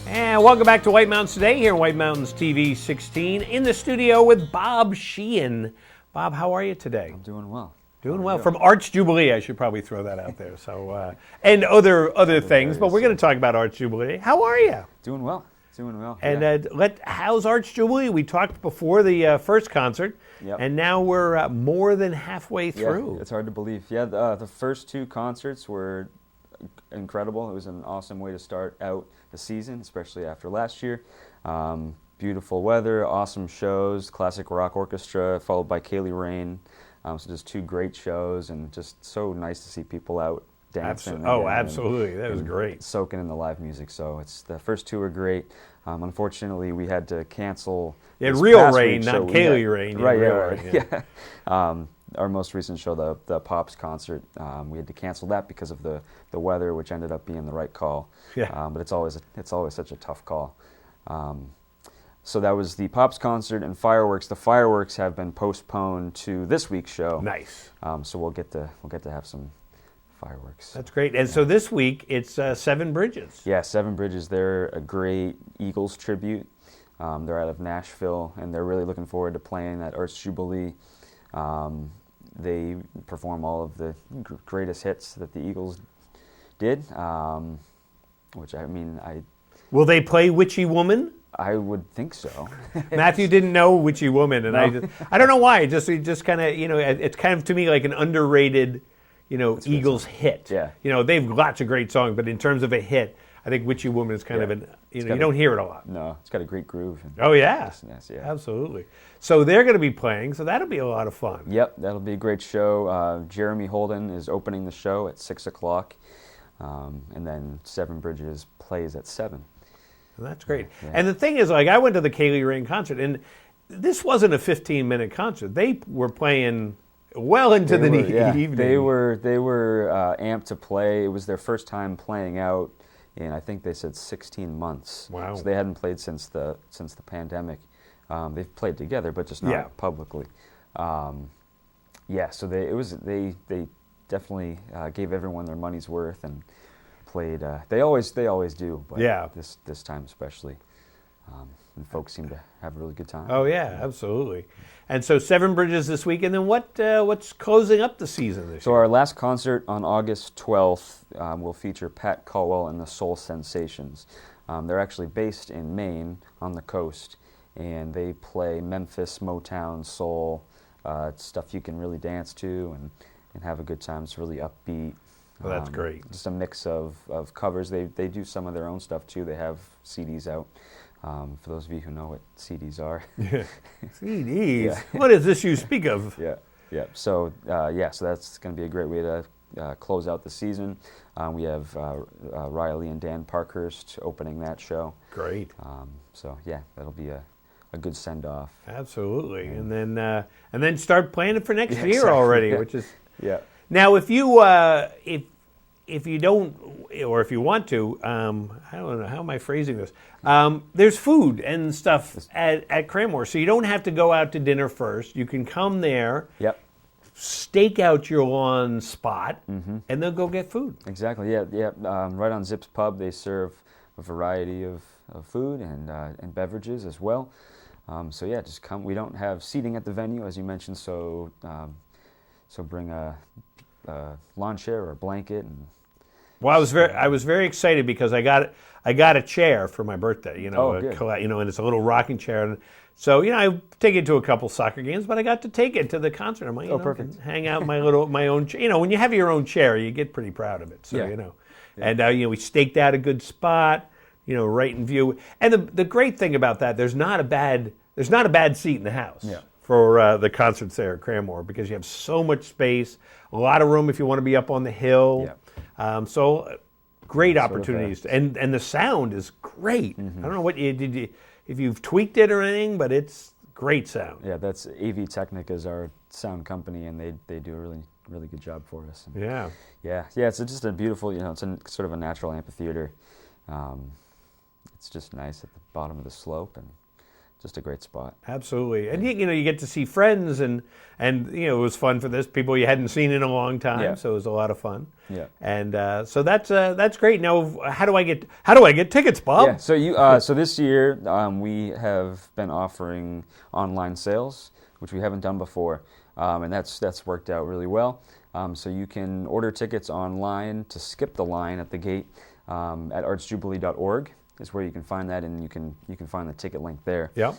And welcome back to White Mountains Today here on White Mountains TV 16 in the studio with Bob Sheehan. Bob, how are you today? I'm doing well. Doing well. From Arts Jubilee, I should probably throw that out there. So, and other things, but we're going to talk about Arts Jubilee. How are you? Doing well. Doing well. And how's Arts Jubilee? We talked before the first concert, and now we're more than halfway through. Yeah, it's hard to believe. Yeah, the first two concerts were incredible. It was an awesome way to start out the season, especially after last year. Beautiful weather, awesome shows, classic rock orchestra, followed by Kaylee Ring. So just two great shows, and just so nice to see people out dancing. Absolutely. That was great. Soaking in the live music. So the first two were great. Unfortunately, we had to cancel. Real Rain, not Kaylee Ring. Right. Our most recent show, the Pops concert, we had to cancel that because of the weather, which ended up being the right call. Yeah. But it's always such a tough call. So that was the Pops concert and fireworks. The fireworks have been postponed to this week's show. Nice. So we'll get to have some fireworks. That's great. And so this week it's Seven Bridges. Yeah, Seven Bridges. They're a great Eagles tribute. They're out of Nashville, and they're really looking forward to playing at Arts Jubilee. They perform all of the greatest hits that the Eagles did, which Will they play Witchy Woman? I would think so. Matthew didn't know Witchy Woman, and no. I don't know why. It just kind of, it's kind of to me like an underrated, Eagles hit. Yeah. They've lots of great songs, but in terms of a hit, I think Witchy Woman is kind of an, you don't hear it a lot. No, it's got a great groove. Oh, yeah. Yes, yeah. Absolutely. So they're going to be playing, so that'll be a lot of fun. Yep, that'll be a great show. Jeremy Holden is opening the show at 6 o'clock, and then Seven Bridges plays at 7. Well, that's great. Yeah. And the thing is, I went to the Kaylee Ring concert, and this wasn't a 15-minute concert. They were playing well into the evening. They were amped to play. It was their first time playing out in, I think they said 16 months. Wow. So they hadn't played since the pandemic. They've played together, but just not publicly. So they definitely gave everyone their money's worth and played. They always do, but this time especially. And folks seem to have a really good time. Oh yeah, absolutely. And so Seven Bridges this week, and then what's closing up the season this year? So our last concert on August 12th will feature Pat Caldwell and the Soul Sensations. They're actually based in Maine on the coast, and they play Memphis, Motown, soul, stuff you can really dance to and have a good time. It's really upbeat. Well, that's great. Just a mix of covers. They do some of their own stuff too. They have CDs out. For those of you who know what CDs are. CDs? Yeah. What is this you speak of? Yeah. So that's going to be a great way to close out the season. We have Riley and Dan Parkhurst opening that show. Great. That'll be a good send-off. Absolutely. And then start planning for next year exactly. already, which is... Yeah. Now, if you don't, or if you want to, I don't know, how am I phrasing this? There's food and stuff at Cranmore, so you don't have to go out to dinner first. You can come there, stake out your lawn spot, and then go get food. Exactly, yeah. Right on Zip's Pub, they serve a variety of food and beverages as well. Just come. We don't have seating at the venue, as you mentioned, so bring a lawn chair or a blanket. Well, I was very excited because I got a chair for my birthday. And it's a little rocking chair. And so I take it to a couple soccer games, but I got to take it to the concert. I'm like, perfect. Hang out my own chair. When you have your own chair, you get pretty proud of it. So and we staked out a good spot, right in view. And the great thing about that, there's not a bad seat in the house. Yeah. For the concerts there at Cranmore, because you have so much space, a lot of room if you want to be up on the hill. Yeah. So great opportunities, and the sound is great. I don't know what if you've tweaked it or anything, but it's great sound. Yeah, that's AV Technica is our sound company, and they do a really good job for us. And yeah. It's just a beautiful, it's sort of a natural amphitheater. It's just nice at the bottom of the slope and just a great spot. Absolutely. And you get to see friends, and it was fun for this, people you hadn't seen in a long time, so it was a lot of fun. Yeah. And so that's great. Now, how do I get tickets, Bob? Yeah. So this year we have been offering online sales, which we haven't done before, and that's worked out really well. So you can order tickets online to skip the line at the gate at artsjubilee.org is where you can find that, and you can find the ticket link there. Yeah.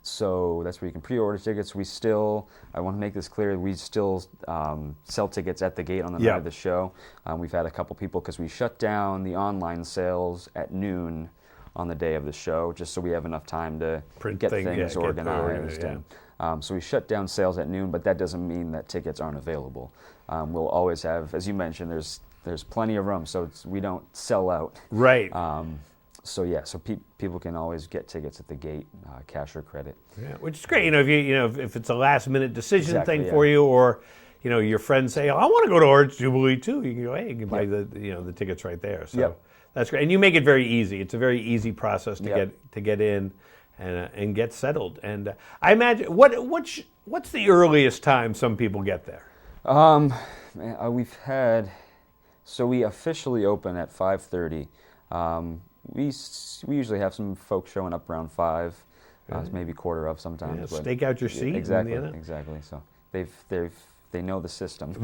So that's where you can pre-order tickets. I want to make this clear, we still sell tickets at the gate on the night of the show. We've had a couple people, because we shut down the online sales at noon on the day of the show, just so we have enough time to get things organized. So we shut down sales at noon, but that doesn't mean that tickets aren't available. We'll always have, as you mentioned, there's plenty of room, so we don't sell out. Right. So people can always get tickets at the gate, cash or credit. Yeah, which is great. If it's a last minute decision thing for yeah. you, or your friends say, "Oh, I want to go to Arts Jubilee too," you can go, "Hey, you can buy the tickets right there." So that's great, and you make it very easy. It's a very easy process to get in and get settled. And I imagine what's the earliest time some people get there? We officially open at 5:30. We usually have some folks showing up around 5, maybe quarter of sometimes. Yeah, stake out your seat. Exactly. So they know the system.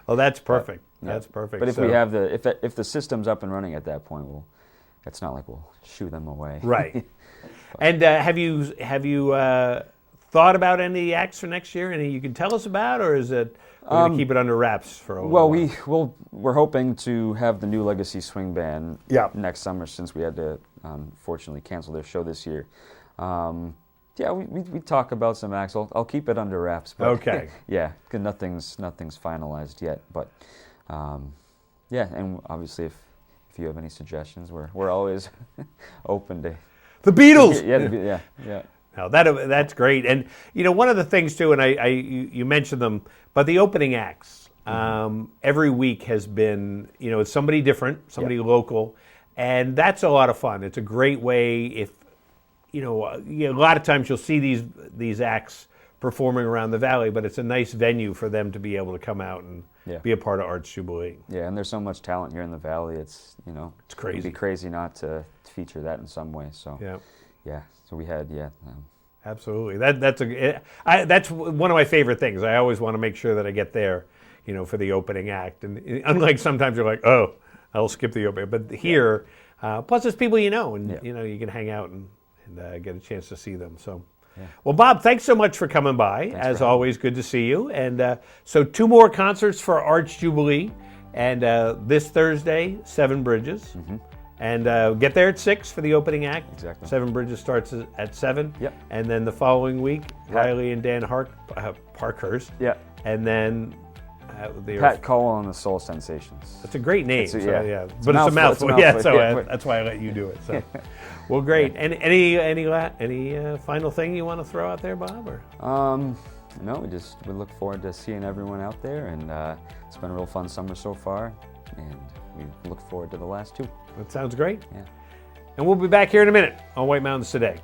Well, that's perfect. That's perfect. But if the system's up and running at that point, it's not like we'll shoo them away. Right. And have you thought about any acts for next year? Any you can tell us about, or is it we're going to keep it under wraps for a while? Well, we're hoping to have the New Legacy Swing Band next summer, since we had to unfortunately cancel their show this year. We talk about some acts. I'll keep it under wraps. But okay. Yeah, because nothing's finalized yet. But and obviously if you have any suggestions, we're always open to. The Beatles. Yeah. No, that's great. And one of the things too, and you mentioned them, but the opening acts every week has been it's somebody different, somebody local, and that's a lot of fun. It's a great way if a lot of times you'll see these acts performing around the valley, but it's a nice venue for them to be able to come out and be a part of Arts Jubilee. Yeah, and there's so much talent here in the valley. It's it's crazy. It'd be crazy not to feature that in some way. So so we had absolutely. That's one of my favorite things. I always want to make sure that I get there, for the opening act. And unlike sometimes you're like, oh, I'll skip the opening, but here, plus it's people and you can hang out and get a chance to see them. So. Yeah. Well, Bob, thanks so much for coming by. As always, good to see you. And so 2 more concerts for Arts Jubilee. And this Thursday, Seven Bridges. Mm-hmm. And get there at 6 for the opening act. Exactly. Seven Bridges starts at 7. Yep. And then the following week, Riley and Dan Parkhurst. Yeah. And then... Pat Caldwell and the Soul Sensations. That's a great name. But it's a mouthful. That's why I let you do it. So, well, great. And any final thing you want to throw out there, Bob? Or? No, we look forward to seeing everyone out there, and it's been a real fun summer so far, and we look forward to the last 2. That sounds great. Yeah. And we'll be back here in a minute on White Mountains Today.